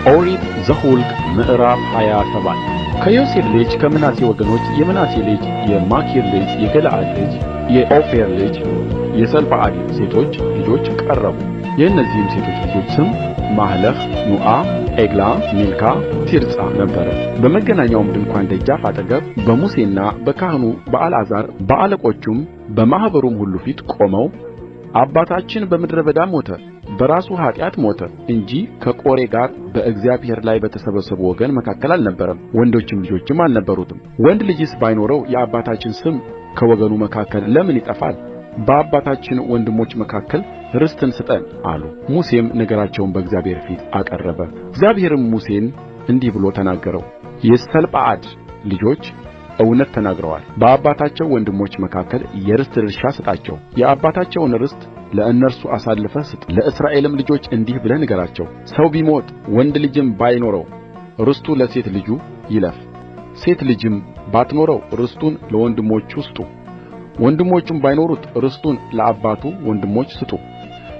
ኦሪት ዘኍልቍ ምዕራፍ 27 ከዮሴፍ ልጅ ከምናሴ ወገኖች የምናሴ ልጅ የማኪር ልጅ የገለዓድ ልጅ የኦፌር ልጅ የሰለጰዓድ ሴቶች ልጆች ቀረቡ። የእነዚህም ሴቶች ልጆች ስም ማህለህ፣ ኑዓ፣ ዔግላ፣ ሚልካ፣ ቲርጻ ነበረ። በመገናኛውም ድንኳን ደጃፍ አጠገብ በሙሴና በካህኑ በአልዓዛር በአለቆቹም በማኅበሩም ሁሉ ፊት ቆመው አባታችን በምድረ በዳ ሞተ፣ በራሱ ኃጢአት ሞተ እንጂ ከቆሬ ጋር በእግዚአብሔር ላይ በተሰበሰቡ ወገን መካከል አልነበረም፣ ወንዶችም ልጆችም አልነበሩትም። ወንድ ልጅስ ባይኖረው የአባታችን ስም ከወገኑ መካከል ለምን ይጠፋል? በአባታችን ወንድሞች መካከል ርስትን ስጠን አሉ። ሙሴም ነገራቸውን በእግዚአብሔር ፊት አቀረበ። እግዚአብሔርም ሙሴን እንዲህ ብሎ ተናገረው። የሰለጰዓድ ልጆች እውነት ተናግረዋል። በአባታቸው ወንድሞች መካከል የርስት ድርሻ ስጣቸው። የአባታቸውን ርስት ለእነርሱ አሳልፈህ ስጥ። ለእስራኤልም ልጆች እንዲህ ብለህ ንገራቸው፣ ሰው ቢሞት ወንድ ልጅም ባይኖረው ርስቱ ለሴት ልጁ ይለፍ። ሴት ልጅም ባትኖረው ርስቱን ለወንድሞቹ ስጡ። ወንድሞቹም ባይኖሩት ርስቱን ለአባቱ ወንድሞች ስጡ።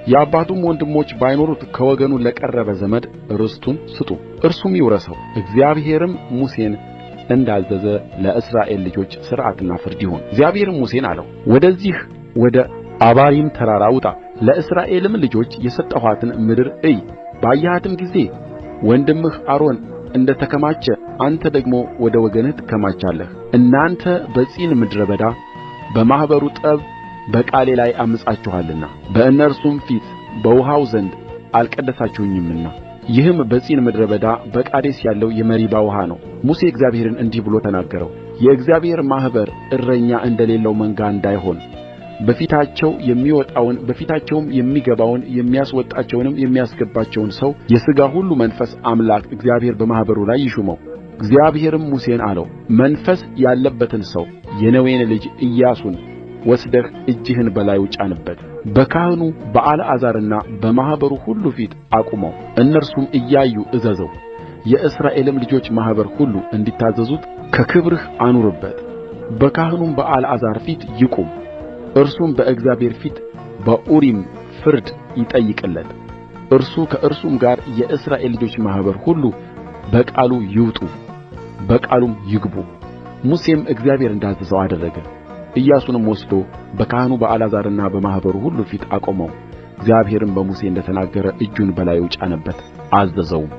የአባቱም ወንድሞች ባይኖሩት ከወገኑ ለቀረበ ዘመድ ርስቱን ስጡ፣ እርሱም ይውረሰው። እግዚአብሔርም ሙሴን እንዳዘዘ ለእስራኤል ልጆች ሥርዓትና ፍርድ ይሁን። እግዚአብሔርም ሙሴን አለው፣ ወደዚህ ወደ አባሪም ተራራ ውጣ፣ ለእስራኤልም ልጆች የሰጠኋትን ምድር እይ። ባየሃትም ጊዜ ወንድምህ አሮን እንደ ተከማቸ አንተ ደግሞ ወደ ወገንህ ትከማቻለህ። እናንተ በጺን ምድረ በዳ በማኅበሩ ጠብ በቃሌ ላይ ዐምፃችኋልና በእነርሱም ፊት በውኃው ዘንድ አልቀደሳችሁኝምና። ይህም በጺን ምድረ በዳ በቃዴስ ያለው የመሪባ ውኃ ነው። ሙሴ እግዚአብሔርን እንዲህ ብሎ ተናገረው፣ የእግዚአብሔር ማኅበር እረኛ እንደሌለው መንጋ እንዳይሆን በፊታቸው የሚወጣውን በፊታቸውም የሚገባውን የሚያስወጣቸውንም የሚያስገባቸውን ሰው የሥጋ ሁሉ መንፈስ አምላክ እግዚአብሔር በማኅበሩ ላይ ይሹመው። እግዚአብሔርም ሙሴን አለው፣ መንፈስ ያለበትን ሰው የነዌን ልጅ ኢያሱን ወስደህ እጅህን በላዩ ጫንበት፣ በካህኑ በአልዓዛርና በማኅበሩ ሁሉ ፊት አቁመው፣ እነርሱም እያዩ እዘዘው። የእስራኤልም ልጆች ማኅበር ሁሉ እንዲታዘዙት ከክብርህ አኑርበት። በካህኑም በአልዓዛር ፊት ይቁም፣ እርሱም በእግዚአብሔር ፊት በኡሪም ፍርድ ይጠይቅለት። እርሱ ከእርሱም ጋር የእስራኤል ልጆች ማኅበር ሁሉ በቃሉ ይውጡ በቃሉም ይግቡ። ሙሴም እግዚአብሔር እንዳዘዘው አደረገ። ኢያሱንም ወስዶ በካህኑ በአልዓዛርና በማኅበሩ ሁሉ ፊት አቆመው። እግዚአብሔርም በሙሴ እንደ ተናገረ እጁን በላዩ ጫነበት፣ አዘዘውም።